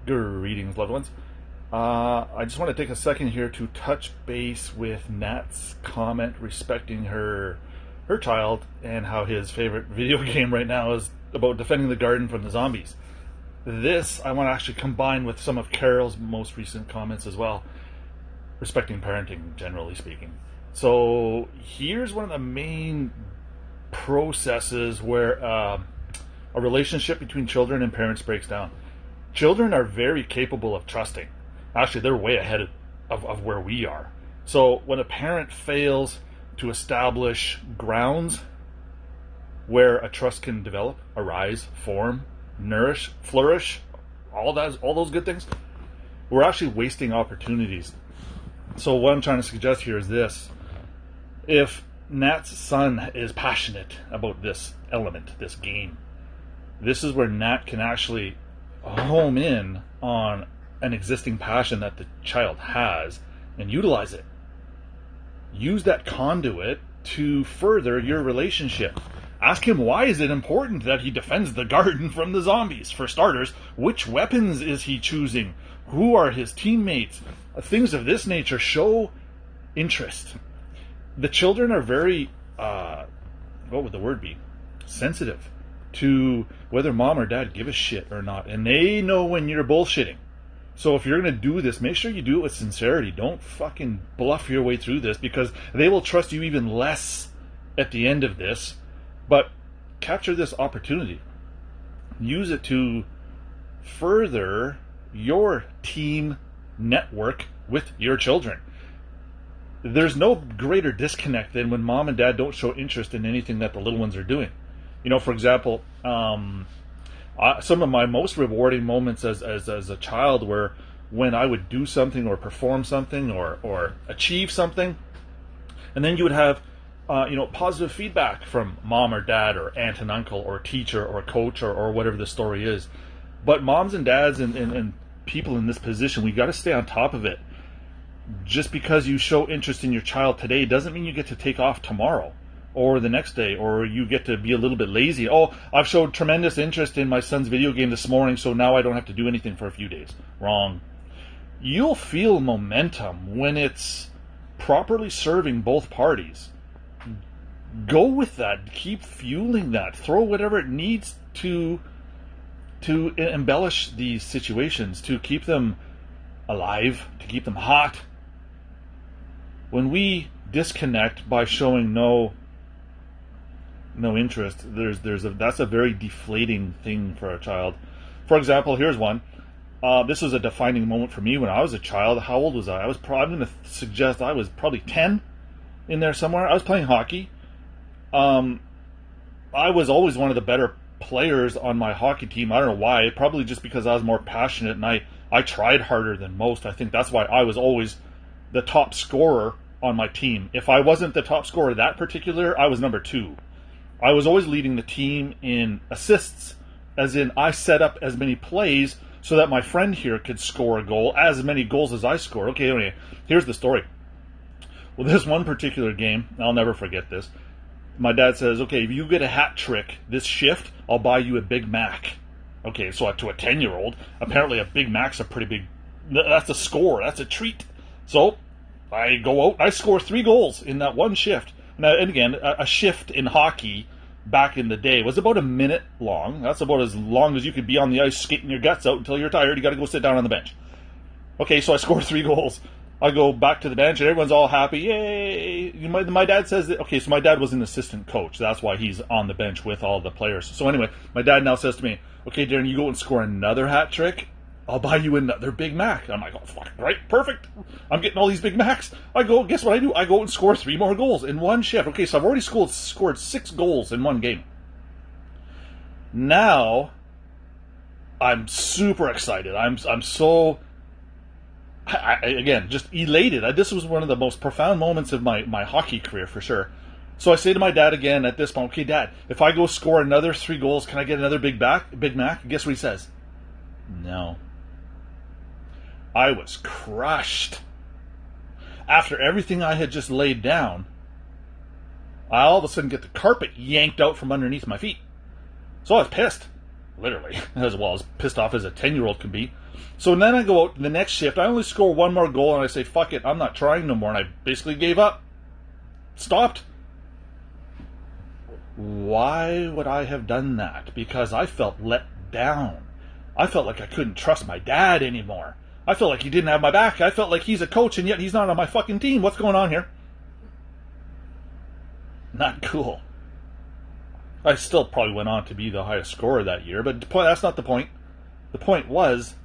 Greetings, loved ones. I just want to take a second here to touch base with Nat's comment respecting her child and how his favorite video game right now is about defending the garden from the zombies. This I want to actually combine with some of Carol's most recent comments as well, respecting parenting, generally speaking. So here's one of the main processes where a relationship between children and parents breaks down. Children are very capable of trusting. Actually, they're way ahead of where we are. So when a parent fails to establish grounds where a trust can develop, arise, form, nourish, flourish, all those good things, we're actually wasting opportunities. So what I'm trying to suggest here is this. If Nat's son is passionate about this element, this game, this is where Nat can actually home in on an existing passion that the child has and utilize it. Use that conduit to further your relationship. Ask him, why is it important that he defends the garden from the zombies? For starters, which weapons is he choosing? Who are his teammates? Things of this nature. Show interest. The children are very, what would the word be? Sensitive to whether mom or dad give a shit or not. And they know when you're bullshitting. So if you're going to do this, make sure you do it with sincerity. Don't fucking bluff your way through this, because they will trust you even less at the end of this. But capture this opportunity. Use it to further your team network with your children. There's no greater disconnect than when mom and dad don't show interest in anything that the little ones are doing. You know, for example, some of my most rewarding moments as a child were when I would do something or perform something or achieve something, and then you would have positive feedback from mom or dad or aunt and uncle or teacher or coach or whatever the story is. But moms and dads and people in this position, we got to stay on top of it. Just because you show interest in your child today doesn't mean you get to take off tomorrow or the next day, or you get to be a little bit lazy. Oh, I've showed tremendous interest in my son's video game this morning, so now I don't have to do anything for a few days. Wrong. You'll feel momentum when it's properly serving both parties. Go with that. Keep fueling that. Throw whatever it needs to embellish these situations, to keep them alive, to keep them hot. When we disconnect by showing no interest, that's a very deflating thing for a child. For example, here's one. This was a defining moment for me when I was a child. How old was I? I'm going to suggest I was probably 10 in there somewhere. I was playing hockey. I was always one of the better players on my hockey team. I don't know why. Probably just because I was more passionate and I tried harder than most. I think that's why I was always the top scorer on my team. If I wasn't the top scorer that particular, I was number 2. I was always leading the team in assists, as in I set up as many plays so that my friend here could score a goal, as many goals as I score. Okay, anyway, here's the story. Well, this one particular game, I'll never forget this. My dad says, okay, if you get a hat trick this shift, I'll buy you a Big Mac. Okay, so to a 10-year-old, apparently a Big Mac's a pretty big, that's a score, that's a treat. So I go out, I score 3 goals in that one shift. Now, and again, a shift in hockey back in the day was about a minute long. That's about as long as you could be on the ice skating your guts out until you're tired. You got to go sit down on the bench. Okay, so I score 3 goals. I go back to the bench and everyone's all happy. Yay! My dad says that, okay, so my dad was an assistant coach. That's why he's on the bench with all the players. So anyway, my dad now says to me, okay, Darren, you go and score another hat trick, I'll buy you another Big Mac. I'm like, oh, fuck, right, perfect. I'm getting all these Big Macs. I go, guess what I do? I go and score 3 more goals in one shift. Okay, so I've already scored 6 goals in one game. Now, I'm super excited. I'm so, again, just elated. This was one of the most profound moments of my hockey career, for sure. So I say to my dad again at this point, okay, Dad, if I go score another 3 goals, can I get another Big Mac? Guess what he says? No. I was crushed. After everything I had just laid down, I all of a sudden get the carpet yanked out from underneath my feet. So I was pissed, literally, as well as pissed off as a 10-year-old can be. So then I go out the next shift. I only score one more goal, and I say, fuck it, I'm not trying no more. And I basically gave up. Stopped. Why would I have done that? Because I felt let down. I felt like I couldn't trust my dad anymore. I felt like he didn't have my back. I felt like he's a coach, and yet he's not on my fucking team. What's going on here? Not cool. I still probably went on to be the highest scorer that year, but that's not the point. The point was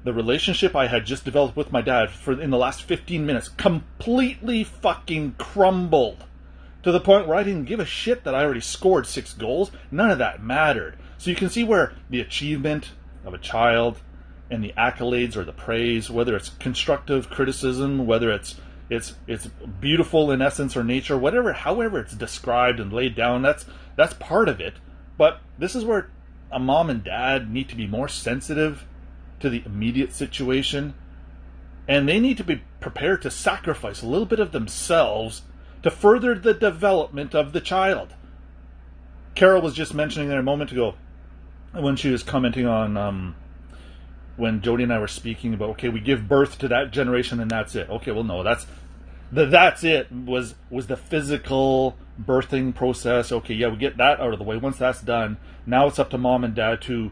the relationship I had just developed with my dad in the last 15 minutes completely fucking crumbled to the point where I didn't give a shit that I already scored 6 goals. None of that mattered. So you can see where the achievement of a child and the accolades or the praise, whether it's constructive criticism, whether it's beautiful in essence or nature, however it's described and laid down, that's part of it. But this is where a mom and dad need to be more sensitive to the immediate situation, and they need to be prepared to sacrifice a little bit of themselves to further the development of the child. Carol was just mentioning there a moment ago when she was commenting on when Jody and I were speaking about, okay, we give birth to that generation and that's it. Okay, well, no, that's it was the physical birthing process. Okay, yeah, we get that out of the way. Once that's done, now it's up to mom and dad to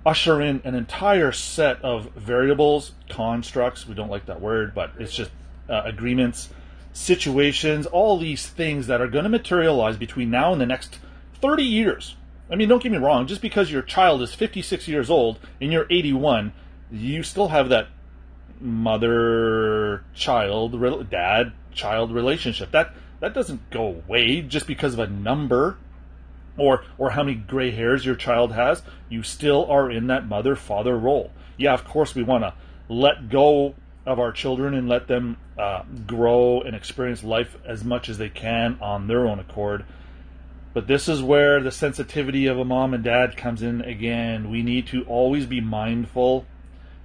usher in an entire set of variables, constructs, we don't like that word, but it's just agreements, situations, all these things that are going to materialize between now and the next 30 years. I mean, don't get me wrong, just because your child is 56 years old and you're 81, you still have that mother-child, dad-child relationship. That doesn't go away just because of a number or how many gray hairs your child has. You still are in that mother-father role. Yeah, of course we want to let go of our children and let them grow and experience life as much as they can on their own accord. But this is where the sensitivity of a mom and dad comes in again. We need to always be mindful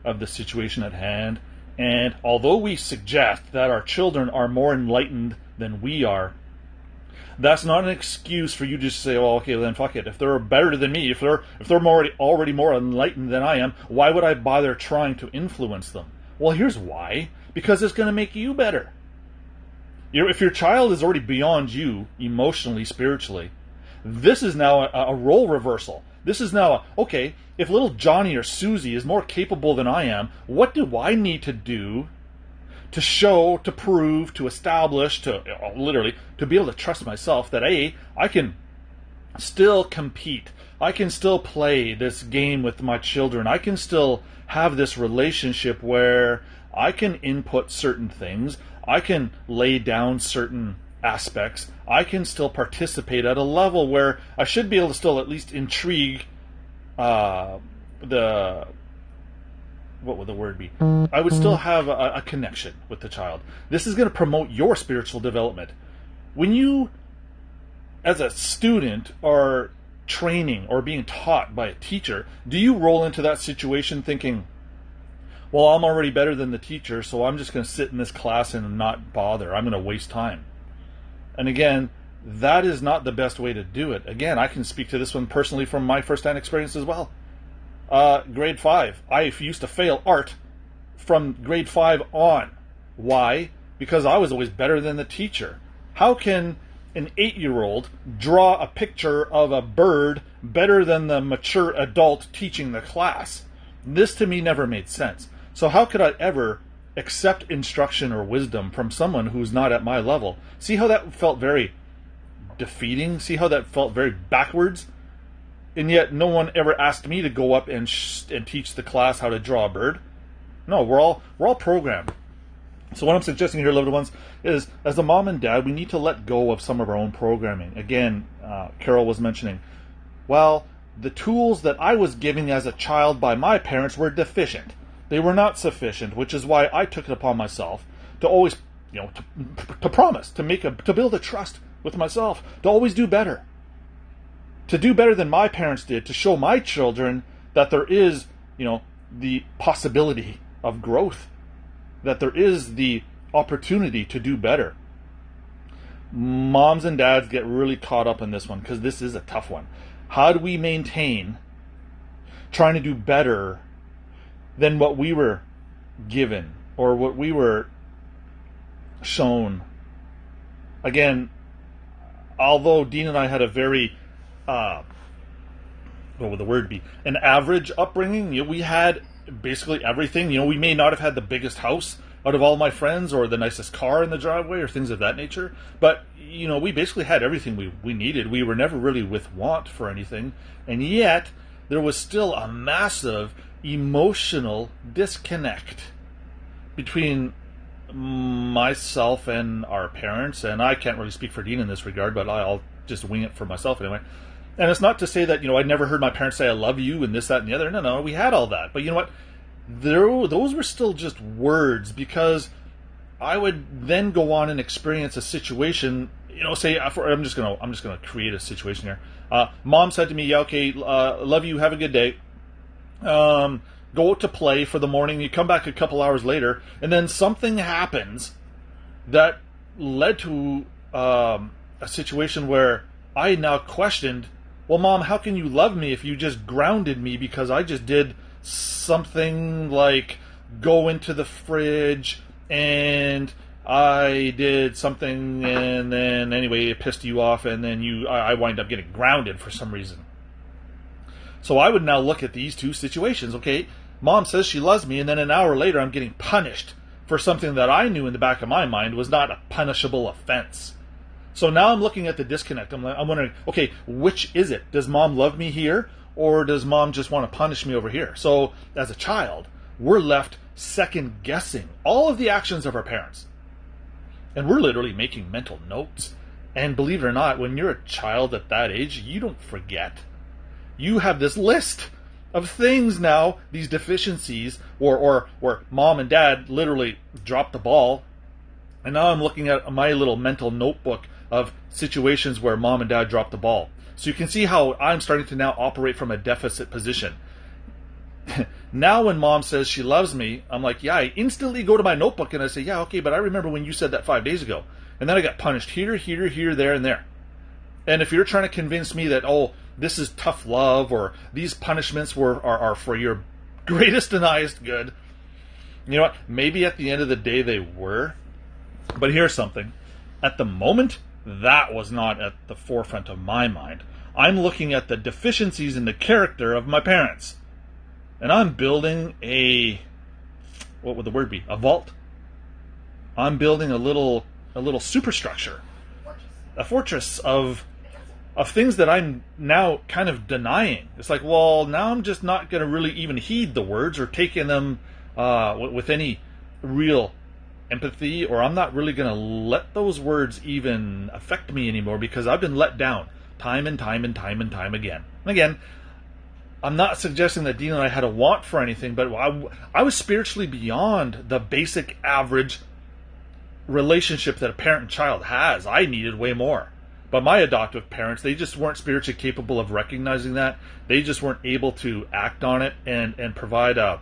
of the situation at hand. And although we suggest that our children are more enlightened than we are, that's not an excuse for you to just say, well, okay, then fuck it. If they're better than me, if they're already more enlightened than I am, why would I bother trying to influence them? Well, here's why. Because it's going to make you better. If your child is already beyond you, emotionally, spiritually, this is now a role reversal. This is now, okay, if little Johnny or Susie is more capable than I am, what do I need to do to show, to prove, to establish, to literally, to be able to trust myself that, A, I can still compete. I can still play this game with my children. I can still have this relationship where I can input certain things. I can lay down certain aspects. I can still participate at a level where I should be able to still at least intrigue what would the word be? I would still have a connection with the child. This is going to promote your spiritual development. When you, as a student, are training or being taught by a teacher, do you roll into that situation thinking, well, I'm already better than the teacher, so I'm just going to sit in this class and not bother. I'm going to waste time. And again, that is not the best way to do it. Again, I can speak to this one personally from my first-hand experience as well. Grade 5. I used to fail art from grade 5 on. Why? Because I was always better than the teacher. How can an 8-year-old draw a picture of a bird better than the mature adult teaching the class? This to me never made sense. So how could I ever accept instruction or wisdom from someone who's not at my level? See how that felt very defeating? See how that felt very backwards? And yet no one ever asked me to go up and teach the class how to draw a bird. No, we're all programmed. So what I'm suggesting here, loved ones, is as a mom and dad, we need to let go of some of our own programming. Again, Carol was mentioning, well, the tools that I was given as a child by my parents were deficient. They were not sufficient, which is why I took it upon myself to always, to promise, to build a trust with myself, to always do better. To do better than my parents did, to show my children that there is, the possibility of growth, that there is the opportunity to do better. moms and dads get really caught up in this one because this is a tough one. How do we maintain trying to do better than what we were given or what we were shown? Again, although Dean and I had a very, what would the word be? An average upbringing. We had basically everything. We may not have had the biggest house out of all my friends or the nicest car in the driveway or things of that nature, but we basically had everything we needed. We were never really with want for anything, and yet there was still a massive emotional disconnect between myself and our parents. And I can't really speak for Dean in this regard, but I'll just wing it for myself anyway. And it's not to say that I never heard my parents say I love you and this, that, and the other. No, we had all that. But you know what? Those were still just words, because I would then go on and experience a situation. Say I'm just gonna create a situation here. Mom said to me, "Yeah, okay, love you. Have a good day." Go out to play for the morning. You come back a couple hours later, and then something happens that led to a situation where I now questioned, well, Mom, how can you love me if you just grounded me because I just did something like go into the fridge and I did something, and then anyway it pissed you off, and then I wind up getting grounded for some reason. So I would now look at these two situations. Okay, Mom says she loves me, and then an hour later I'm getting punished for something that I knew in the back of my mind was not a punishable offense. So now I'm looking at the disconnect. I'm wondering, okay, which is it? Does Mom love me here, or does Mom just want to punish me over here? So as a child, we're left second guessing all of the actions of our parents. And we're literally making mental notes. And believe it or not, when you're a child at that age, you don't forget. You have this list of things now, these deficiencies, or Mom and Dad literally dropped the ball. And now I'm looking at my little mental notebook of situations where Mom and Dad dropped the ball. So you can see how I'm starting to now operate from a deficit position. Now when Mom says she loves me, I'm like, yeah, I instantly go to my notebook and I say, yeah, okay, but I remember when you said that 5 days ago. And then I got punished here, there, and there. And if you're trying to convince me that, oh, this is tough love, or these punishments are for your greatest and highest good, you know what? Maybe at the end of the day they were. But here's something. At the moment, that was not at the forefront of my mind. I'm looking at the deficiencies in the character of my parents. And I'm building what would the word be? A vault. I'm building a little superstructure. A fortress of things that I'm now kind of denying. It's like, well, now I'm just not going to really even heed the words or take in them with any real empathy, or I'm not really going to let those words even affect me anymore because I've been let down time and time again. And again, I'm not suggesting that Dean and I had a want for anything, but I was spiritually beyond the basic average relationship that a parent and child has. I needed way more. But my adoptive parents, they just weren't spiritually capable of recognizing that. They just weren't able to act on it and provide an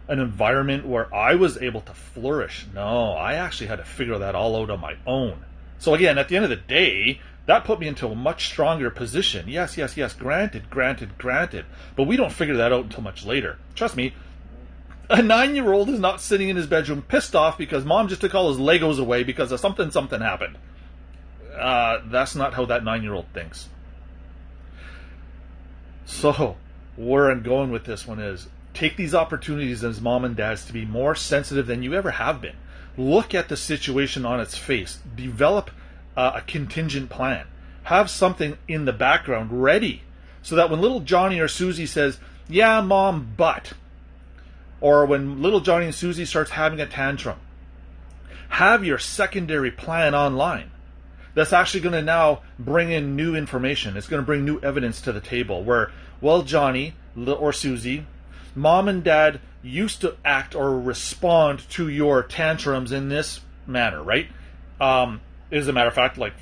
environment where I was able to flourish. No, I actually had to figure that all out on my own. So again, at the end of the day, that put me into a much stronger position. Yes, granted. But we don't figure that out until much later. Trust me, a 9-year-old is not sitting in his bedroom pissed off because Mom just took all his Legos away because of something happened. That's not how that 9-year-old thinks. So, where I'm going with this one is, take these opportunities as mom and dads to be more sensitive than you ever have been. Look at the situation on its face. Develop a contingent plan. Have something in the background ready so that when little Johnny or Susie says, yeah, Mom, but, or when little Johnny and Susie starts having a tantrum, have your secondary plan online. That's actually going to now bring in new information. It's going to bring new evidence to the table where, well, Johnny or Susie, Mom and Dad used to act or respond to your tantrums in this manner, right? As a matter of fact, like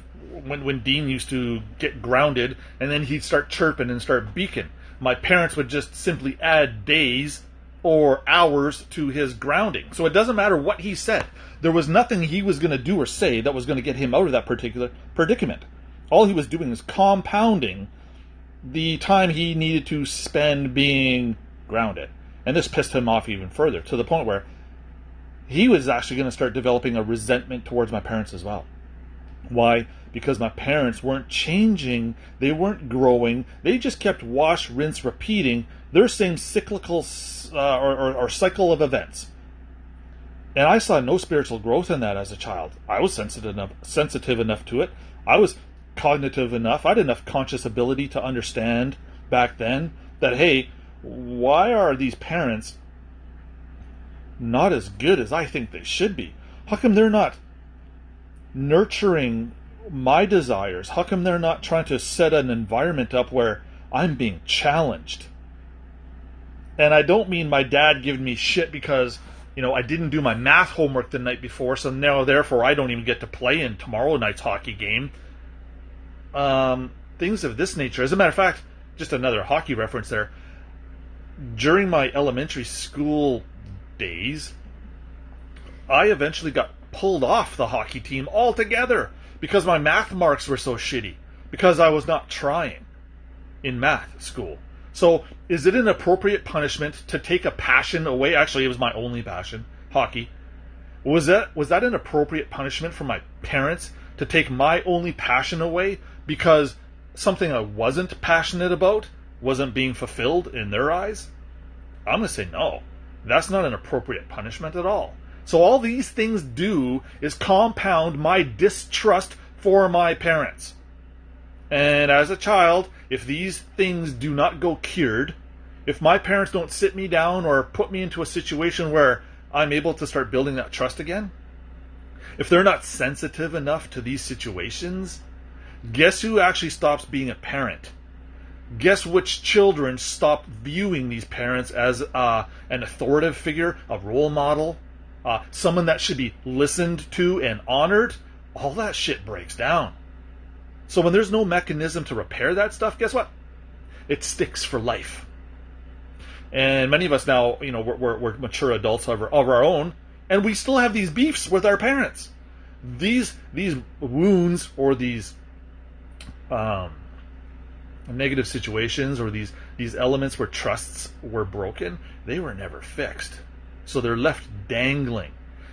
when Dean used to get grounded and then he'd start chirping and start beaking, my parents would just simply add days or hours to his grounding. So it doesn't matter what he said. There was nothing he was going to do or say that was going to get him out of that particular predicament. All he was doing is compounding the time he needed to spend being grounded. And this pissed him off even further, to the point where he was actually going to start developing a resentment towards my parents as well. Why? Because my parents weren't changing, they weren't growing, they just kept wash, rinse, repeating their same cyclical or cycle of events. And I saw no spiritual growth in that as a child. I was sensitive enough to it. I was cognitive enough. I had enough conscious ability to understand back then that, hey, why are these parents not as good as I think they should be? How come they're not nurturing my desires? How come they're not trying to set an environment up where I'm being challenged? And I don't mean my dad giving me shit because, I didn't do my math homework the night before, so now therefore I don't even get to play in tomorrow night's hockey game. Things of this nature. As a matter of fact, just another hockey reference there. During my elementary school days, I eventually got pulled off the hockey team altogether because my math marks were so shitty, because I was not trying in math school. So is it an appropriate punishment to take a passion away? Actually, it was my only passion, hockey. Was that an appropriate punishment for my parents to take my only passion away because something I wasn't passionate about wasn't being fulfilled in their eyes? I'm going to say no. That's not an appropriate punishment at all. So all these things do is compound my distrust for my parents. And as a child, if these things do not go cured, if my parents don't sit me down or put me into a situation where I'm able to start building that trust again, if they're not sensitive enough to these situations, guess who actually stops being a parent? Guess which children stop viewing these parents as an authoritative figure, a role model, someone that should be listened to and honored? All that shit breaks down. So when there's no mechanism to repair that stuff, guess what? It sticks for life. And many of us now, we're mature adults of our own, and we still have these beefs with our parents. These wounds or these negative situations or these elements where trusts were broken, they were never fixed. So they're left dangling.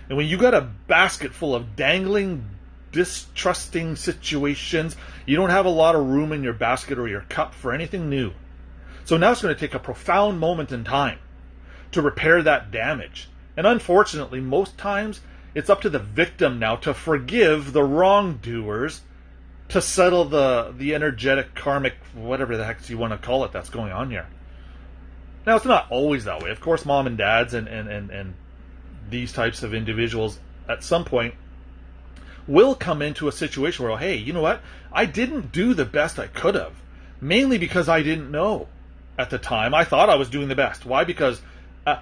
And when you got a basket full of dangling, distrusting situations, you don't have a lot of room in your basket or your cup for anything new. So now it's going to take a profound moment in time to repair that damage. And unfortunately, most times, it's up to the victim now to forgive the wrongdoers, to settle the energetic, karmic, whatever the heck you want to call it, that's going on here. Now, it's not always that way. Of course, mom and dads and these types of individuals at some point will come into a situation where, hey, you know what? I didn't do the best I could have, mainly because I didn't know at the time. I thought I was doing the best. Why? Because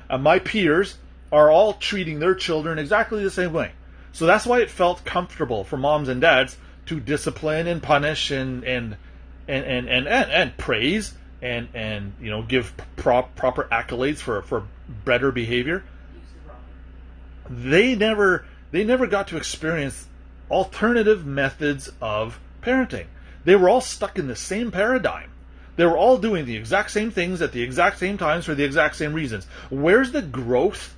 my peers are all treating their children exactly the same way. So that's why it felt comfortable for moms and dads to discipline and punish and praise and give proper accolades for better behavior. They never got to experience alternative methods of parenting. They were all stuck in the same paradigm. They were all doing the exact same things at the exact same times for the exact same reasons. Where's the growth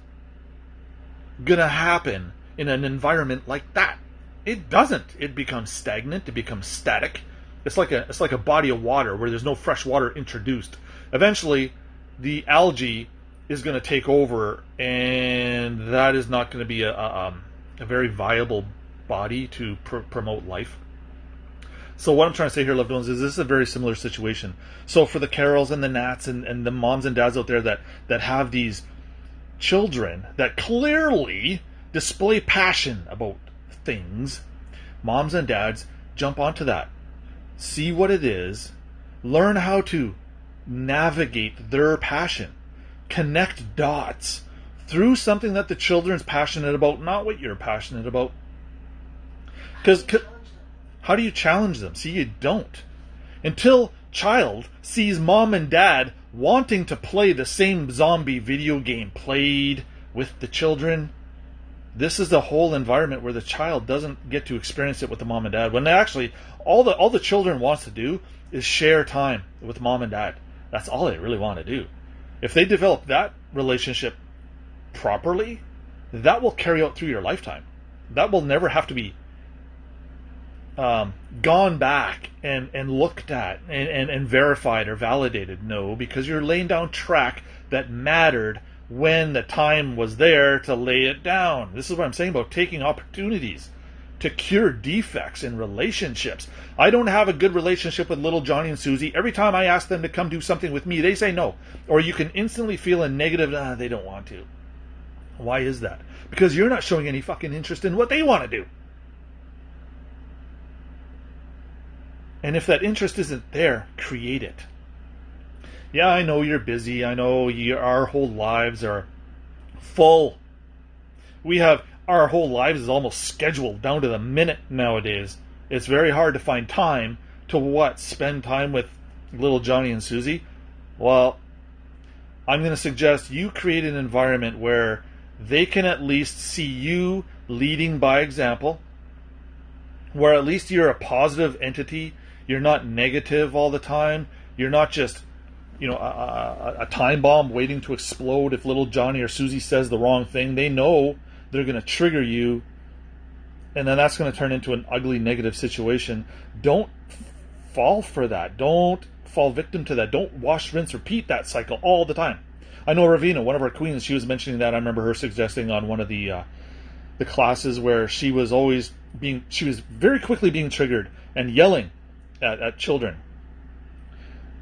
gonna happen in an environment like that? It doesn't. It becomes stagnant. It becomes static. It's like a body of water where there's no fresh water introduced. Eventually, the algae is going to take over, and that is not going to be a very viable body to promote life. So what I'm trying to say here, loved ones, is this is a very similar situation. So for the Carols and the Nats and the moms and dads out there that have these children that clearly display passion about things, moms and dads, jump onto that. See what it is. Learn how to navigate their passion. Connect dots through something that the children's passionate about, not what you're passionate about. Because how do you challenge them? See, you don't. Until child sees mom and dad wanting to play the same zombie video game played with the children. This is the whole environment where the child doesn't get to experience it with the mom and dad. When actually, all the children wants to do is share time with mom and dad. That's all they really want to do. If they develop that relationship properly, that will carry out through your lifetime. That will never have to be gone back and looked at and verified or validated. No, because you're laying down track that mattered when the time was there to lay it down. This is what I'm saying about taking opportunities to cure defects in relationships. I don't have a good relationship with little Johnny and Susie. Every time I ask them to come do something with me, they say no. Or you can instantly feel a negative, they don't want to. Why is that? Because you're not showing any fucking interest in what they want to do. And if that interest isn't there, create it. Yeah, I know you're busy. I know our whole lives are full. Our whole lives is almost scheduled down to the minute nowadays. It's very hard to find time to spend time with little Johnny and Susie. Well, I'm going to suggest you create an environment where they can at least see you leading by example, where at least you're a positive entity. You're not negative all the time. You're not just, a time bomb waiting to explode if little Johnny or Susie says the wrong thing. They know they're going to trigger you, and then that's going to turn into an ugly negative situation. Don't fall for that. Don't fall victim to that. Don't wash, rinse, repeat that cycle all the time. I know Ravina, one of our queens, she was mentioning that. I remember her suggesting on one of the classes where she was very quickly being triggered and yelling at children.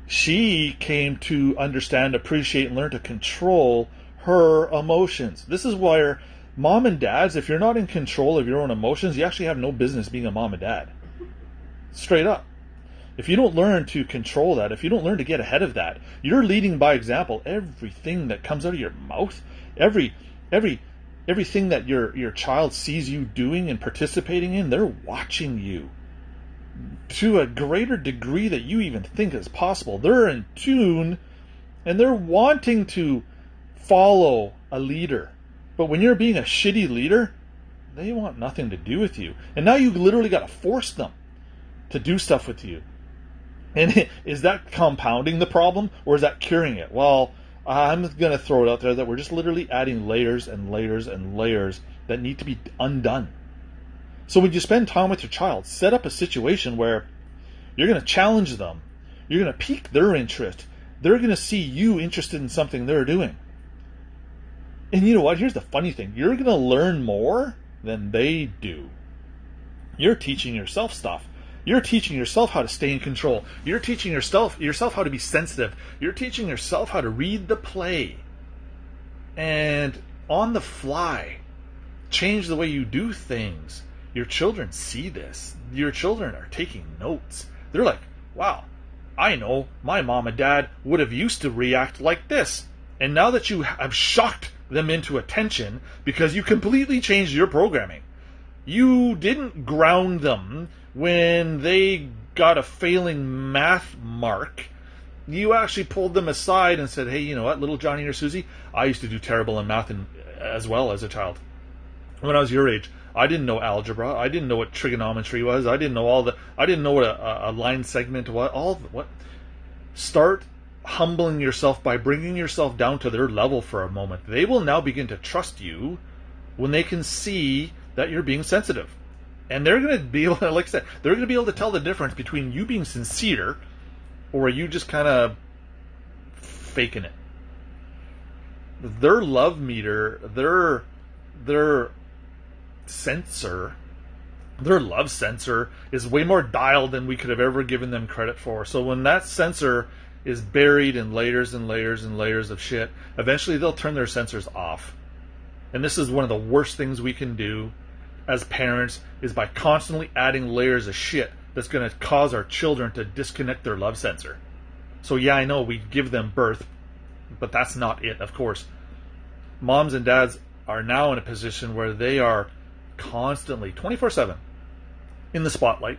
She came to understand, appreciate, and learn to control her emotions. This is why mom and dads, if you're not in control of your own emotions, you actually have no business being a mom and dad. Straight up. If you don't learn to control that, if you don't learn to get ahead of that, you're leading by example. Everything that comes out of your mouth, everything that your child sees you doing and participating in, they're watching you to a greater degree that you even think is possible. They're in tune and they're wanting to follow a leader. But when you're being a shitty leader, they want nothing to do with you. And now you literally got to force them to do stuff with you. And is that compounding the problem or is that curing it? Well, I'm going to throw it out there that we're just literally adding layers and layers and layers that need to be undone. So when you spend time with your child, set up a situation where you're going to challenge them. You're going to pique their interest. They're going to see you interested in something they're doing. And you know what? Here's the funny thing. You're going to learn more than they do. You're teaching yourself stuff. You're teaching yourself how to stay in control. You're teaching yourself how to be sensitive. You're teaching yourself how to read the play. And on the fly, change the way you do things. Your children see this. Your children are taking notes. They're like, wow, I know my mom and dad would have used to react like this. And now that you have shocked them into attention because you completely changed your programming. You didn't ground them when they got a failing math mark. You actually pulled them aside and said, hey, you know what, little Johnny or Susie, I used to do terrible in math as well as a child. When I was your age, I didn't know algebra. I didn't know what trigonometry was. I didn't know what a line segment was. Start humbling yourself by bringing yourself down to their level for a moment. They will now begin to trust you when they can see that you're being sensitive. And they're going to be able to, like I said, they're going to be able to tell the difference between you being sincere or you just kind of faking it. Their love meter, their love sensor is way more dialed than we could have ever given them credit for. So when that sensor is buried in layers and layers and layers of shit, eventually they'll turn their sensors off. And this is one of the worst things we can do as parents, is by constantly adding layers of shit that's going to cause our children to disconnect their love sensor. So yeah, I know we give them birth, but that's not it, of course. Moms and dads are now in a position where they are constantly 24/7 in the spotlight,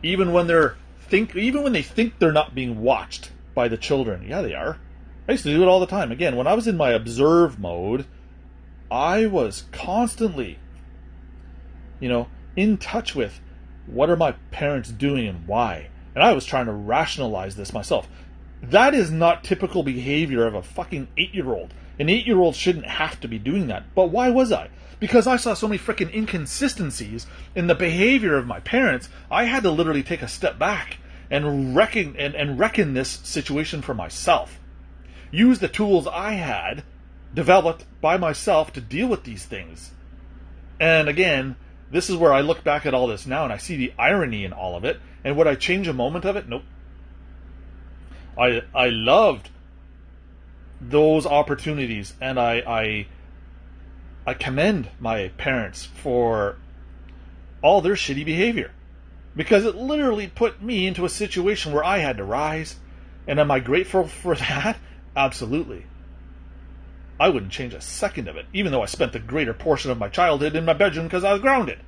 even when they think they're not being watched. by the children. Yeah, they are. I used to do it all the time. Again, when I was in my observe mode, I was constantly, in touch with what are my parents doing and why. And I was trying to rationalize this myself. That is not typical behavior of a fucking 8-year-old. An 8-year-old shouldn't have to be doing that. But why was I? Because I saw so many freaking inconsistencies in the behavior of my parents, I had to literally take a step back and reckon this situation for myself. Use the tools I had developed by myself to deal with these things. And again, this is where I look back at all this now and I see the irony in all of it. And would I change a moment of it? Nope. I loved those opportunities, and I commend my parents for all their shitty behavior, because it literally put me into a situation where I had to rise. And am I grateful for that? Absolutely. I wouldn't change a second of it, even though I spent the greater portion of my childhood in my bedroom because I was grounded.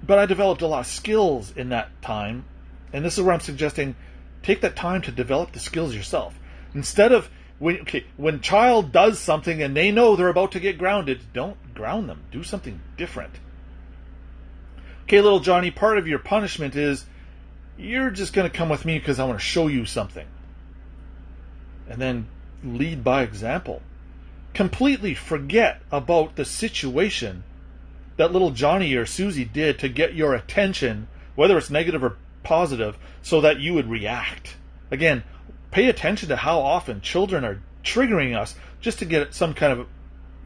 But I developed a lot of skills in that time, and this is where I'm suggesting take that time to develop the skills yourself. Instead of, when child does something and they know they're about to get grounded, don't ground them. Do something different. Okay, little Johnny, part of your punishment is you're just going to come with me because I want to show you something. And then lead by example. Completely forget about the situation that little Johnny or Susie did to get your attention, whether it's negative or positive, so that you would react. Again, pay attention to how often children are triggering us just to get some kind of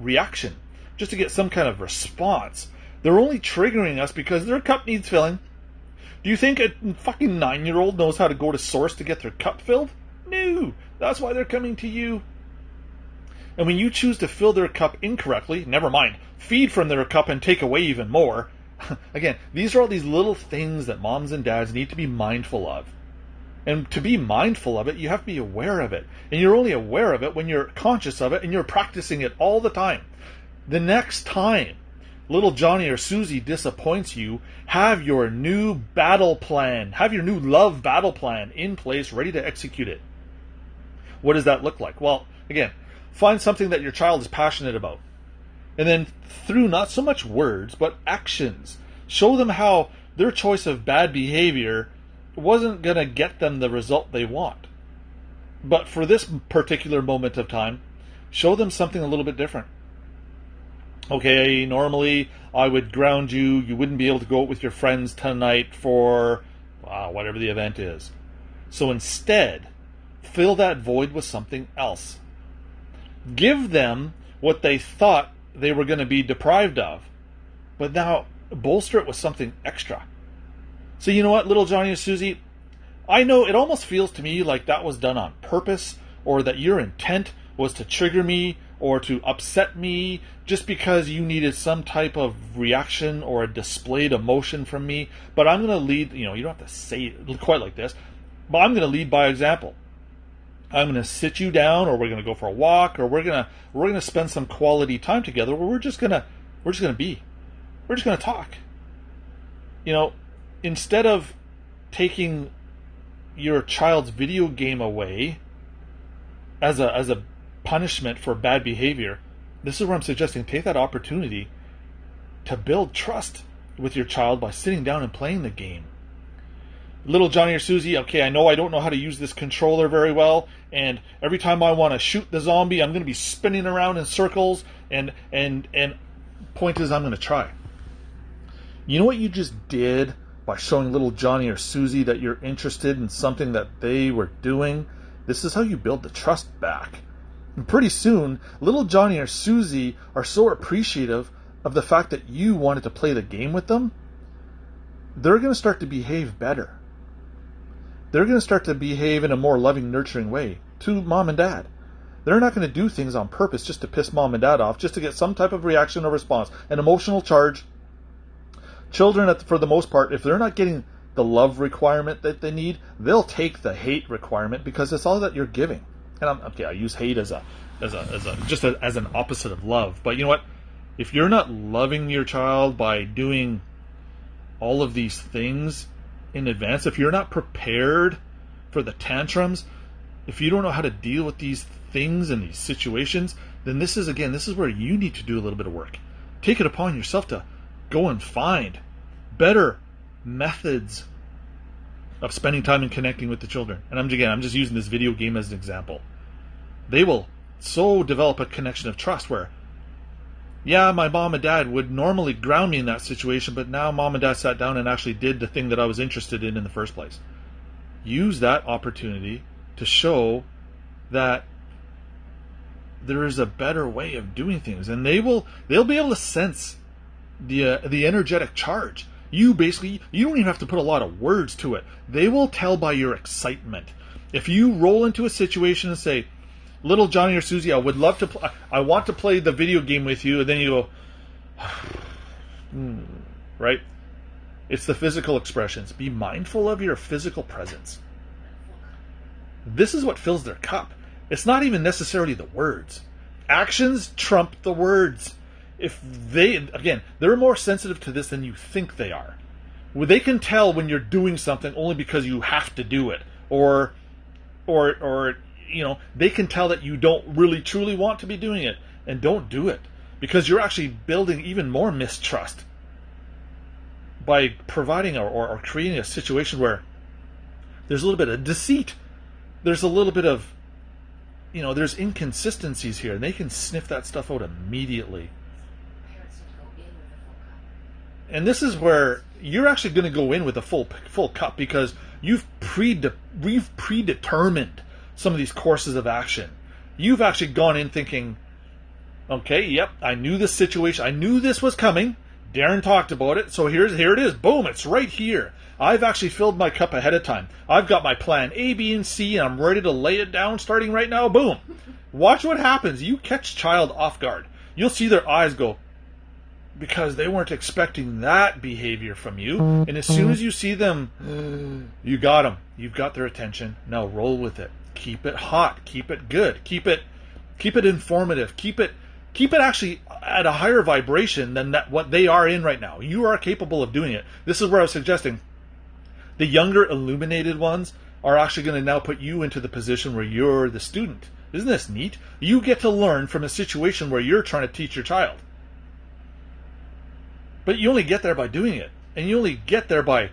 reaction, just to get some kind of response. They're only triggering us because their cup needs filling. Do you think a fucking 9-year-old knows how to go to source to get their cup filled? No, that's why they're coming to you. And when you choose to fill their cup incorrectly, never mind, feed from their cup and take away even more. Again, these are all these little things that moms and dads need to be mindful of. And to be mindful of it, you have to be aware of it. And you're only aware of it when you're conscious of it and you're practicing it all the time. The next time little Johnny or Susie disappoints you, have your new battle plan, have your new love battle plan in place, ready to execute it. What does that look like? Well, again, find something that your child is passionate about. And then through not so much words, but actions, show them how their choice of bad behavior wasn't going to get them the result they want. But for this particular moment of time, show them something a little bit different. Okay, normally I would ground you. You wouldn't be able to go out with your friends tonight for whatever the event is. So instead, fill that void with something else. Give them what they thought they were going to be deprived of, but now bolster it with something extra. So you know what, little Johnny and Susie, I know it almost feels to me like that was done on purpose, or that your intent was to trigger me or to upset me just because you needed some type of reaction or a displayed emotion from me. But I'm going to lead, you don't have to say it quite like this, but I'm going to lead by example. I'm going to sit you down, or we're going to go for a walk, or we're going to spend some quality time together where we're just going to be. We're just going to talk. Instead of taking your child's video game away as a punishment for bad behavior, this is where I'm suggesting take that opportunity to build trust with your child by sitting down and playing the game. Little Johnny or Susie, okay, I know I don't know how to use this controller very well, and every time I want to shoot the zombie, I'm going to be spinning around in circles, and point is, I'm going to try. You know what you just did by showing little Johnny or Susie that you're interested in something that they were doing? This is how you build the trust back. And pretty soon, little Johnny or Susie are so appreciative of the fact that you wanted to play the game with them, they're going to start to behave better. They're going to start to behave in a more loving, nurturing way to mom and dad. They're not going to do things on purpose just to piss mom and dad off, just to get some type of reaction or response, an emotional charge. Children, for the most part, if they're not getting the love requirement that they need, they'll take the hate requirement because it's all that you're giving. And I use hate as an opposite of love. But you know what? If you're not loving your child by doing all of these things in advance, if you're not prepared for the tantrums, if you don't know how to deal with these things and these situations, then this is where you need to do a little bit of work. Take it upon yourself to go and find better methods of spending time and connecting with the children. And I'm just using this video game as an example. They will so develop a connection of trust where, yeah, my mom and dad would normally ground me in that situation, but now mom and dad sat down and actually did the thing that I was interested in the first place. Use that opportunity to show that there is a better way of doing things, and they'll be able to sense the energetic charge. You don't even have to put a lot of words to it. They will tell by your excitement. If you roll into a situation and say, little Johnny or Susie, I would love to I want to play the video game with you, and then you go, right? It's the physical expressions. Be mindful of your physical presence. This is what fills their cup. It's not even necessarily the words. Actions trump the words. They're more sensitive to this than you think they are. Well, they can tell when you're doing something only because you have to do it, or they can tell that you don't really truly want to be doing it, and don't do it because you're actually building even more mistrust by providing or creating a situation where there's a little bit of deceit. There's a little bit of, there's inconsistencies here, and they can sniff that stuff out immediately. And this is where you're actually going to go in with a full cup because we've predetermined some of these courses of action. You've actually gone in thinking, okay, yep, I knew this situation. I knew this was coming. Darren talked about it, so here it is. Boom, it's right here. I've actually filled my cup ahead of time. I've got my plan A, B, and C, and I'm ready to lay it down starting right now. Boom. Watch what happens. You catch child off guard. You'll see their eyes go, because they weren't expecting that behavior from you. And as soon as you see them, you got them. You've got their attention. Now roll with it. Keep it hot. Keep it good. Keep it informative. Keep it actually at a higher vibration than what they are in right now. You are capable of doing it. This is where I was suggesting the younger illuminated ones are actually going to now put you into the position where you're the student. Isn't this neat? You get to learn from a situation where you're trying to teach your child. But you only get there by doing it. And you only get there by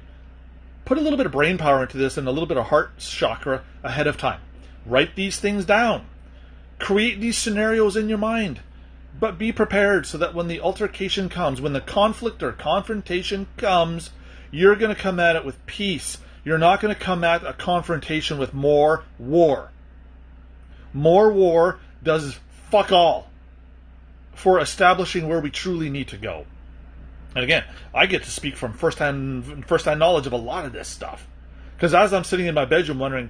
put a little bit of brain power into this and a little bit of heart chakra ahead of time. Write these things down. Create these scenarios in your mind. But be prepared so that when the altercation comes, when the conflict or confrontation comes, you're going to come at it with peace. You're not going to come at a confrontation with more war. More war does fuck all for establishing where we truly need to go. And again, I get to speak from first-hand knowledge of a lot of this stuff. Because as I'm sitting in my bedroom wondering,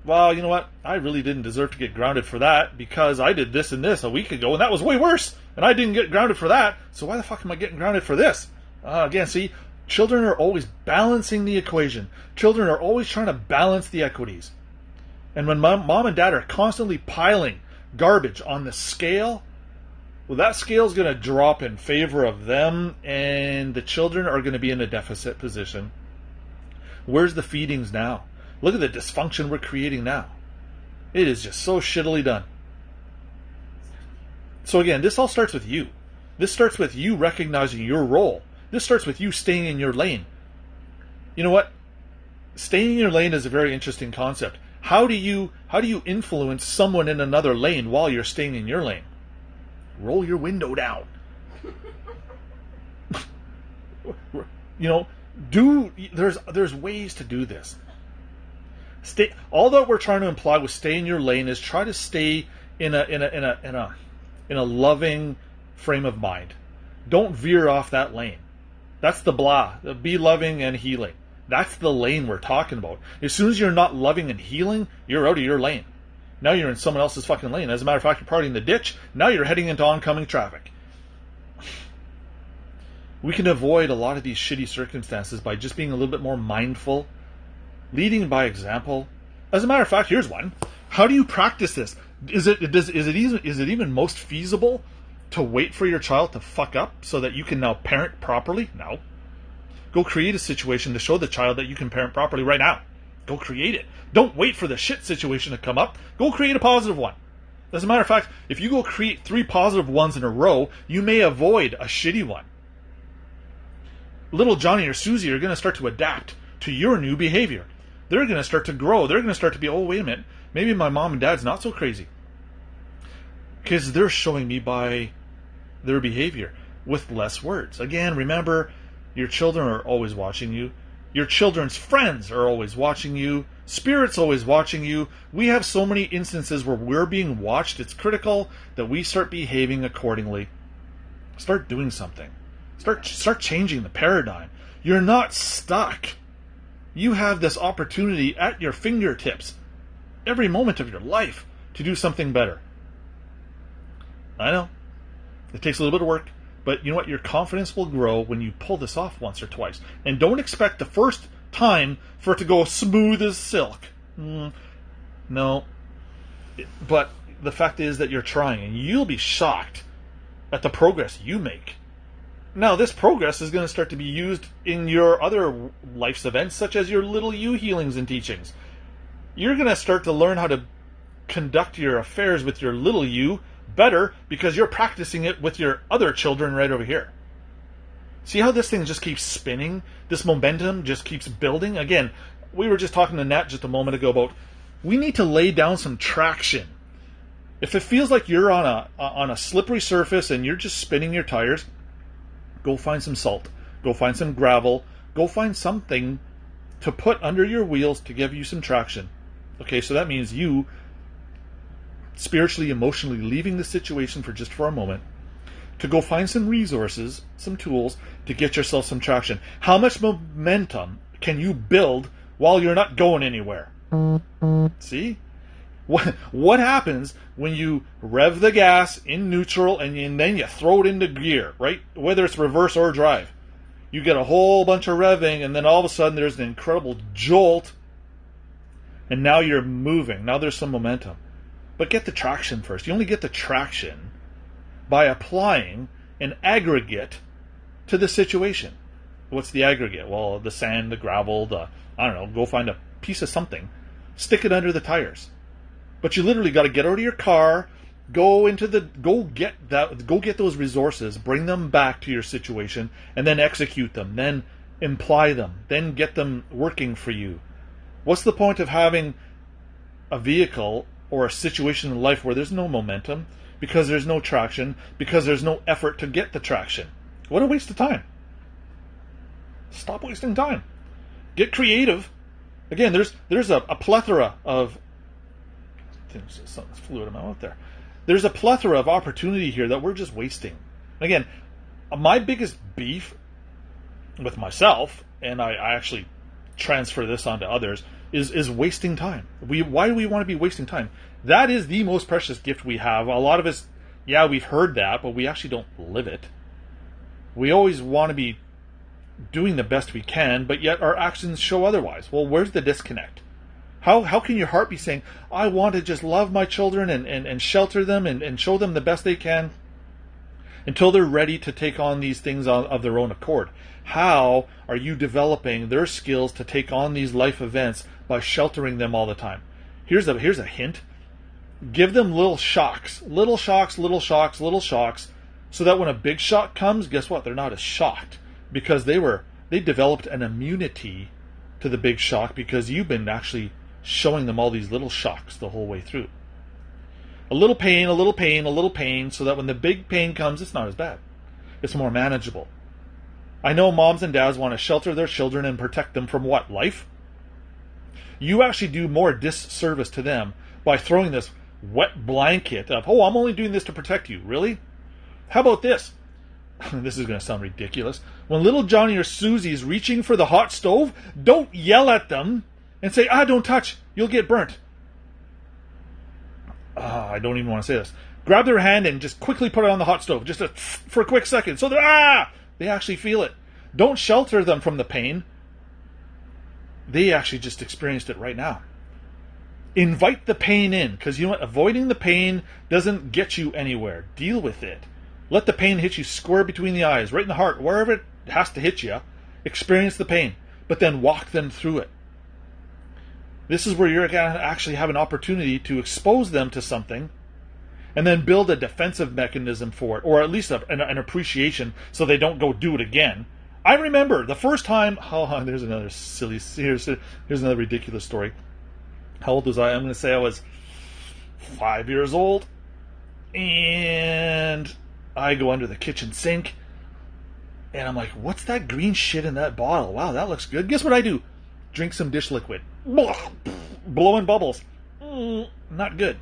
well, you know what? I really didn't deserve to get grounded for that because I did this and this a week ago, and that was way worse. And I didn't get grounded for that, so why the fuck am I getting grounded for this? Again, see, children are always balancing the equation. Children are always trying to balance the equities. And when mom and dad are constantly piling garbage on the scale, well, that scale is going to drop in favor of them, and the children are going to be in a deficit position. Where's the feedings now? Look at the dysfunction we're creating now. It is just so shittily done. So again, this all starts with you. This starts with you recognizing your role. This starts with you staying in your lane. You know what? Staying in your lane is a very interesting concept. How do you influence someone in another lane while you're staying in your lane? Roll your window down. There's ways to do this. All that we're trying to imply with stay in your lane is try to stay in a loving frame of mind. Don't veer off that lane. That's the blah. Be loving and healing. That's the lane we're talking about. As soon as you're not loving and healing, you're out of your lane. Now you're in someone else's fucking lane. As a matter of fact, you're parting the ditch. Now you're heading into oncoming traffic. We can avoid a lot of these shitty circumstances by just being a little bit more mindful, leading by example. As a matter of fact, here's one. How do you practice this? Is it even most feasible to wait for your child to fuck up so that you can now parent properly? No. Go create a situation to show the child that you can parent properly right now. Go create it. Don't wait for the shit situation to come up. Go create a positive one. As a matter of fact, if you go create 3 positive ones in a row, you may avoid a shitty one. Little Johnny or Susie are going to start to adapt to your new behavior. They're going to start to grow. They're going to start to be, oh, wait a minute, maybe my mom and dad's not so crazy. Because they're showing me by their behavior with less words. Again, remember, your children are always watching you. Your children's friends are always watching you. Spirit's always watching you. We have so many instances where we're being watched. It's critical that we start behaving accordingly. Start doing something. Start changing the paradigm. You're not stuck. You have this opportunity at your fingertips every moment of your life to do something better. I know. It takes a little bit of work. But you know what? Your confidence will grow when you pull this off once or twice. And don't expect the first time for it to go smooth as silk. No. But the fact is that you're trying, and you'll be shocked at the progress you make. Now, this progress is going to start to be used in your other life's events, such as your little you healings and teachings. You're going to start to learn how to conduct your affairs with your little you better because you're practicing it with your other children right over here. See how this thing just keeps spinning? This momentum just keeps building? Again, we were just talking to Nat just a moment ago about we need to lay down some traction. If it feels like you're on a slippery surface and you're just spinning your tires, go find some salt. Go find some gravel. Go find something to put under your wheels to give you some traction. Okay, so that means you spiritually, emotionally leaving the situation for a moment to go find some resources, some tools to get yourself some traction. How much momentum can you build while you're not going anywhere? See? What happens when you rev the gas in neutral and then you throw it into gear, right? Whether it's reverse or drive. You get a whole bunch of revving and then all of a sudden there's an incredible jolt and now you're moving. Now there's some momentum. But get the traction first. You only get the traction by applying an aggregate to the situation. What's the aggregate? Well, the sand, the gravel, go find a piece of something, stick it under the tires. But you literally got to get out of your car, go get those resources, bring them back to your situation, and then execute them, then imply them, then get them working for you. What's the point of having a vehicle or a situation in life where there's no momentum, because there's no traction, because there's no effort to get the traction? What a waste of time. Stop wasting time. Get creative. Again, there's a plethora of things. Something's fluid in my mouth there. There's a plethora of opportunity here that we're just wasting. Again, my biggest beef with myself, and I actually transfer this onto others, is wasting time. Why do we want to be wasting time? That is the most precious gift we have. A lot of us, yeah, we've heard that, but we actually don't live it. We always want to be doing the best we can, but yet our actions show otherwise. Well, where's the disconnect? How can your heart be saying, I want to just love my children and shelter them and show them the best they can until they're ready to take on these things of their own accord? How are you developing their skills to take on these life events by sheltering them all the time? Here's a hint. Give them little shocks, so that when a big shock comes, guess what? They're not as shocked because they developed an immunity to the big shock because you've been actually showing them all these little shocks the whole way through. A little pain, so that when the big pain comes, it's not as bad. It's more manageable. I know moms and dads want to shelter their children and protect them from what? Life? You actually do more disservice to them by throwing this wet blanket of, oh, I'm only doing this to protect you. Really? How about this? This is going to sound ridiculous. When little Johnny or Susie's reaching for the hot stove, don't yell at them and say, don't touch, you'll get burnt. I don't even want to say this. Grab their hand and just quickly put it on the hot stove, just for a quick second, so they actually feel it. Don't shelter them from the pain. They actually just experienced it right now. Invite the pain in, because you know what? Avoiding the pain doesn't get you anywhere. Deal with it. Let the pain hit you square between the eyes, right in the heart, wherever it has to hit you. Experience the pain, but then walk them through it. This is where you're going to actually have an opportunity to expose them to something and then build a defensive mechanism for it, or at least an appreciation so they don't go do it again. I remember the first time, there's another here's another ridiculous story. How old was I? I'm going to say I was 5 years old, and I go under the kitchen sink, and I'm like, what's that green shit in that bottle? Wow, that looks good. Guess what I do? Drink some dish liquid. Blowing bubbles. Not good.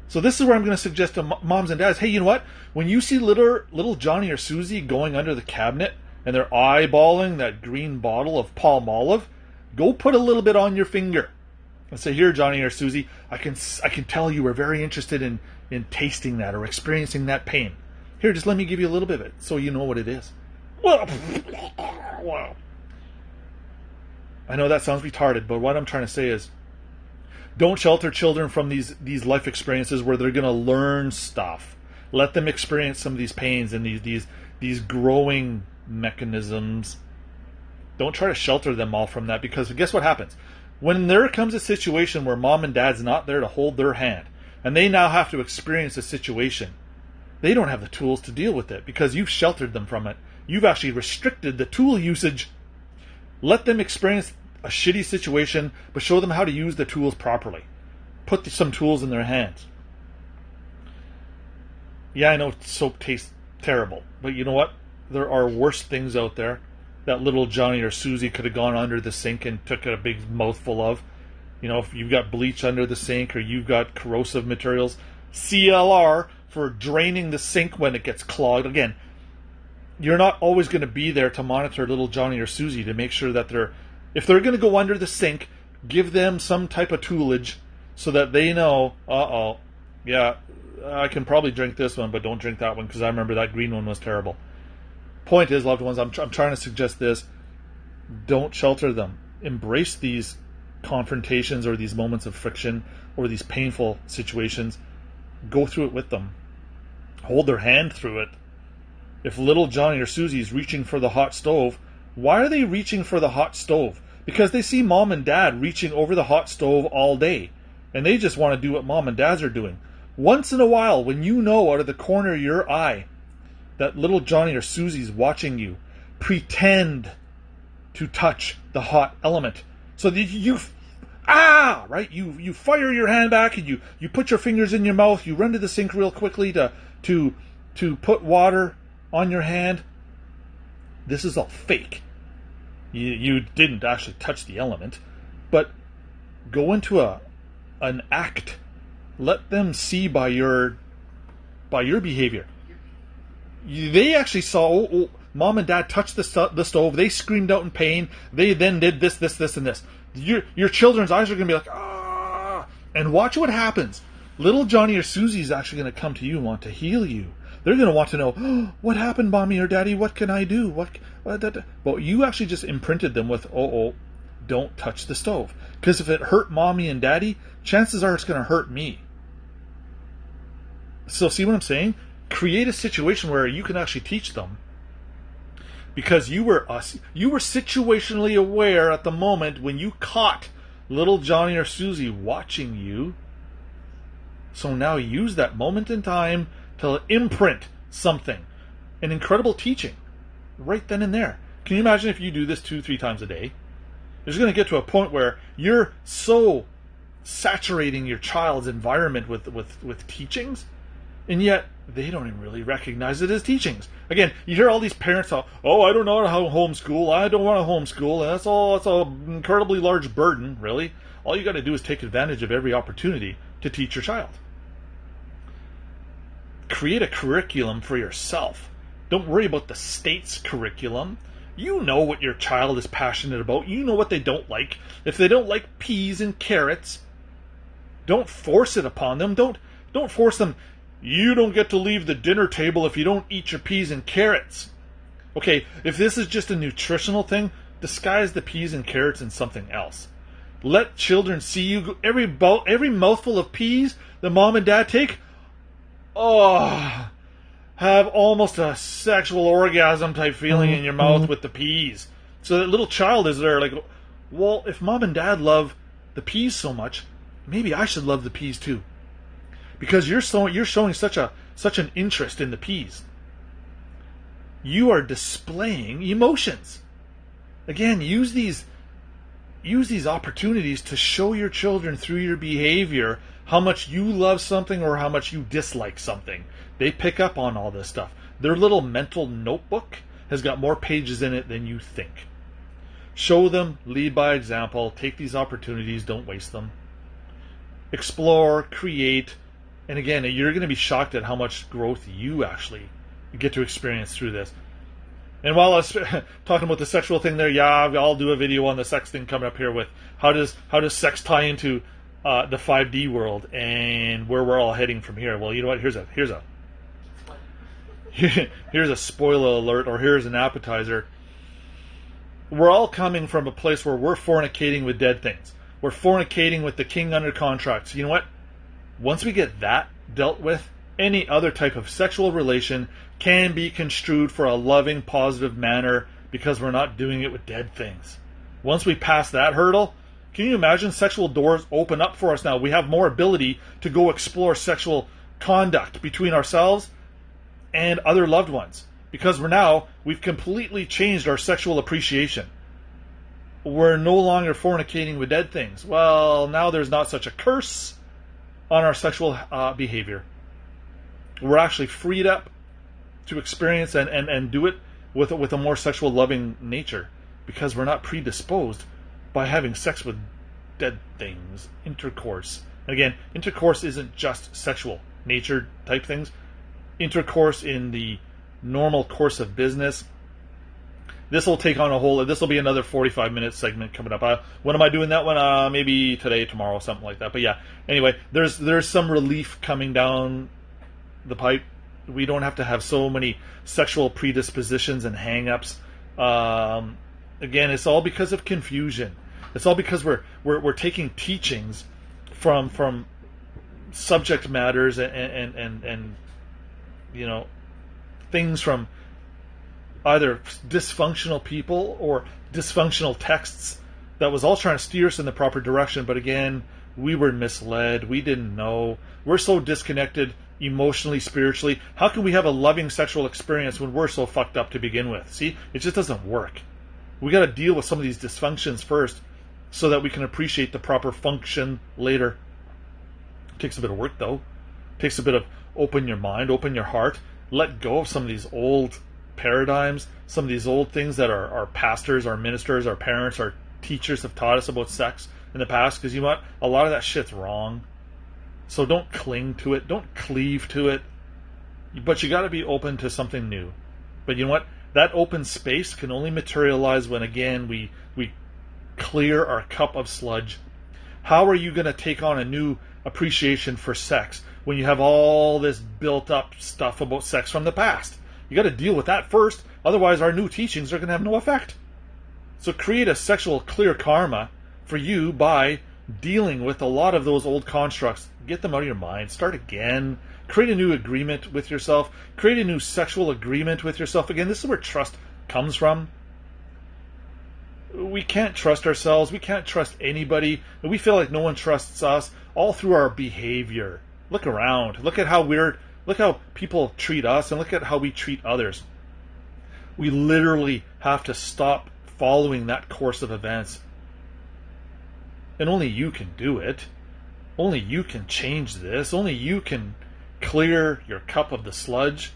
So this is where I'm going to suggest to moms and dads, hey, you know what? When you see little Johnny or Susie going under the cabinet and they're eyeballing that green bottle of Palmolive, go put a little bit on your finger and say, here, Johnny or Susie, I can tell you were very interested in tasting that or experiencing that pain. Here, just let me give you a little bit of it so you know what it is. Wow. I know that sounds retarded, but what I'm trying to say is, don't shelter children from these life experiences where they're going to learn stuff. Let them experience some of these pains and these growing mechanisms. Don't try to shelter them all from that, because guess what happens? When there comes a situation where mom and dad's not there to hold their hand, and they now have to experience a situation, they don't have the tools to deal with it because you've sheltered them from it. You've actually restricted the tool usage. Let them experience a shitty situation, but show them how to use the tools properly. Put some tools in their hands. Yeah, I know soap tastes terrible, but you know what? There are worse things out there that little Johnny or Susie could have gone under the sink and took a big mouthful of. You know, if you've got bleach under the sink or you've got corrosive materials, CLR for draining the sink when it gets clogged. Again, you're not always going to be there to monitor little Johnny or Susie to make sure that if they're going to go under the sink, give them some type of toolage so that they know, yeah, I can probably drink this one, but don't drink that one because I remember that green one was terrible. Point is, loved ones, I'm trying to suggest this. Don't shelter them. Embrace these confrontations or these moments of friction or these painful situations. Go through it with them. Hold their hand through it. If little Johnny or Susie is reaching for the hot stove, why are they reaching for the hot stove? Because they see mom and dad reaching over the hot stove all day, and they just want to do what mom and dads are doing. Once in a while, when you know out of the corner of your eye that little Johnny or Susie's watching you, pretend to touch the hot element. So that you fire your hand back and you put your fingers in your mouth, you run to the sink real quickly to put water on your hand. This is all fake. You didn't actually touch the element, but go into an act. Let them see by your behavior. They actually saw, mom and dad touched the stove. They screamed out in pain. They then did this, and this. Your children's eyes are going to be like, ah! And watch what happens. Little Johnny or Susie is actually going to come to you and want to heal you. They're going to want to know, what happened, mommy or daddy? What can I do? Well, you actually just imprinted them with, don't touch the stove. Because if it hurt mommy and daddy, chances are it's going to hurt me. So see what I'm saying? Create a situation where you can actually teach them. Because you were situationally aware at the moment when you caught little Johnny or Susie watching you. So now use that moment in time to imprint something. An incredible teaching. Right then and there. Can you imagine if you do this 2-3 times a day? There's going to get to a point where you're so saturating your child's environment with teachings, and yet they don't even really recognize it as teachings. Again, you hear all these parents talk, I don't know how to homeschool, I don't want to homeschool, and it's an incredibly large burden, really. All you got to do is take advantage of every opportunity to teach your child. Create a curriculum for yourself. Don't worry about the state's curriculum. You know what your child is passionate about. You know what they don't like. If they don't like peas and carrots, don't force it upon them. Don't force them. You don't get to leave the dinner table if you don't eat your peas and carrots. Okay, if this is just a nutritional thing, disguise the peas and carrots in something else. Let children see you. Every mouthful of peas the mom and dad take, have almost a sexual orgasm type feeling in your mouth with the peas. So that little child is there like, Well, if mom and dad love the peas so much, maybe I should love the peas too. Because you're showing such an interest in the peas. You are displaying emotions. Again, use these opportunities to show your children through your behavior how much you love something or how much you dislike something. They pick up on all this stuff. Their little mental notebook has got more pages in it than you think. Show them, lead by example, take these opportunities, don't waste them. Explore, create, and again, you're going to be shocked at how much growth you actually get to experience through this. And while I was talking about the sexual thing there, yeah, I'll do a video on the sex thing coming up here with how does sex tie into the 5D world and where we're all heading from here. Well, you know what? Here's a spoiler alert, or here's an appetizer. We're all coming from a place where we're fornicating with dead things. We're fornicating with the king under contract. So you know what? Once we get that dealt with, any other type of sexual relation can be construed for a loving, positive manner because we're not doing it with dead things. Once we pass that hurdle, can you imagine sexual doors open up for us now? We have more ability to go explore sexual conduct between ourselves and other loved ones because we've completely changed our sexual appreciation. We're no longer fornicating with dead things. Well, now there's not such a curse on our sexual behavior. We're actually freed up to experience and do it with a more sexual loving nature because we're not predisposed by having sex with dead things, intercourse. And again, intercourse isn't just sexual nature type things. Intercourse in the normal course of business. This will take on this will be another 45-minute segment coming up. When am I doing that one? Maybe today, tomorrow, something like that. But yeah, anyway, there's some relief coming down the pipe. We don't have to have so many sexual predispositions and hang-ups. Again, it's all because of confusion. It's all because we're taking teachings from subject matters and you know, things from either dysfunctional people or dysfunctional texts that was all trying to steer us in the proper direction. But again, we were misled. We didn't know. We're so disconnected emotionally, spiritually. How can we have a loving sexual experience when we're so fucked up to begin with? See, it just doesn't work. We got to deal with some of these dysfunctions first so that we can appreciate the proper function later. It takes a bit of work, though. It takes a bit of open your mind, open your heart, let go of some of these old paradigms, some of these old things that our pastors, our ministers, our parents, our teachers have taught us about sex in the past, because you know what? A lot of that shit's wrong. So don't cling to it, don't cleave to it, but you got to be open to something new. But you know what? That open space can only materialize when, again, we clear our cup of sludge. How are you going to take on a new appreciation for sex when you have all this built up stuff about sex from the past? You got to deal with that first, otherwise our new teachings are going to have no effect. So create a sexual clear karma for you by dealing with a lot of those old constructs. Get them out of your mind. Start again. Create a new agreement with yourself. Create a new sexual agreement with yourself. Again, this is where trust comes from. We can't trust ourselves. We can't trust anybody. We feel like no one trusts us all through our behavior. Look around. Look at look how people treat us and look at how we treat others. We literally have to stop following that course of events. And only you can do it. Only you can change this. Only you can clear your cup of the sludge.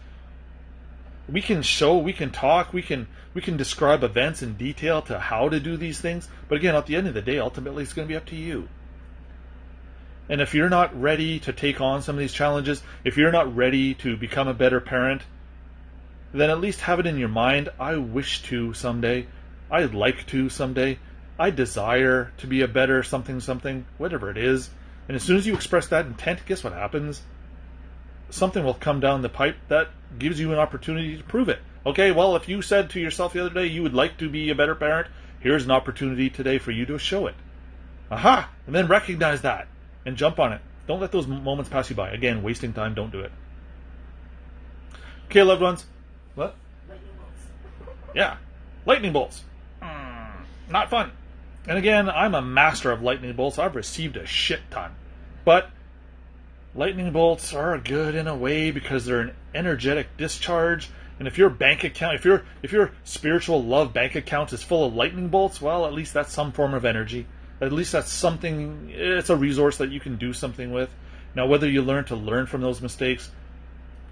We can show, we can talk, we can describe events in detail to how to do these things. But again, at the end of the day, ultimately it's going to be up to you. And if you're not ready to take on some of these challenges, if you're not ready to become a better parent, then at least have it in your mind, I wish to someday. I'd like to someday. I desire to be a better something, whatever it is. And as soon as you express that intent, guess what happens? Something will come down the pipe that gives you an opportunity to prove it. Okay, well, if you said to yourself the other day you would like to be a better parent, here's an opportunity today for you to show it. Aha! And then recognize that and jump on it. Don't let those moments pass you by. Again, wasting time, don't do it. Okay, loved ones. What? Lightning bolts. Yeah. Lightning bolts. Not fun. And again, I'm a master of lightning bolts. I've received a shit ton. But lightning bolts are good in a way because they're an energetic discharge. And if your bank account, if your spiritual love bank account is full of lightning bolts, well, at least that's some form of energy. At least that's something, it's a resource that you can do something with. Now, whether you learn from those mistakes,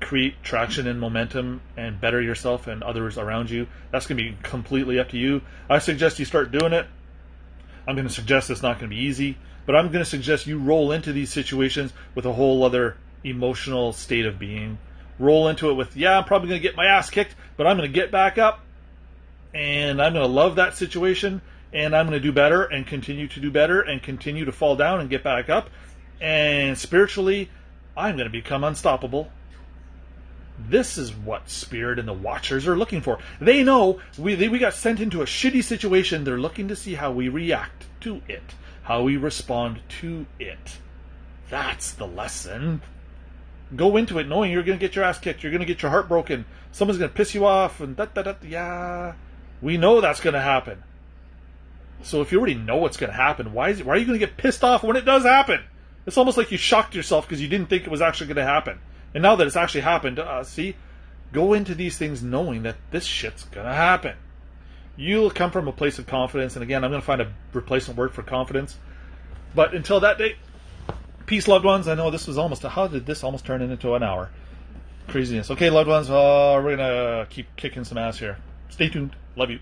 create traction and momentum, and better yourself and others around you, that's going to be completely up to you. I suggest you start doing it. I'm going to suggest it's not going to be easy, but I'm going to suggest you roll into these situations with a whole other emotional state of being. Roll into it with, yeah, I'm probably going to get my ass kicked, but I'm going to get back up, and I'm going to love that situation, and I'm going to do better and continue to do better and continue to fall down and get back up. And spiritually, I'm going to become unstoppable. This is what Spirit and the Watchers are looking for. They know we got sent into a shitty situation. They're looking to see how we react to it, how we respond to it. That's the lesson. Go into it knowing you're going to get your ass kicked. You're going to get your heart broken. Someone's going to piss you off. And yeah. We know that's going to happen. So if you already know what's going to happen, why are you going to get pissed off when it does happen? It's almost like you shocked yourself because you didn't think it was actually going to happen. And now that it's actually happened, go into these things knowing that this shit's going to happen. You'll come from a place of confidence. And again, I'm going to find a replacement word for confidence. But until that day, peace, loved ones. I know this was how did this almost turn into an hour? Craziness. Okay, loved ones, we're going to keep kicking some ass here. Stay tuned. Love you.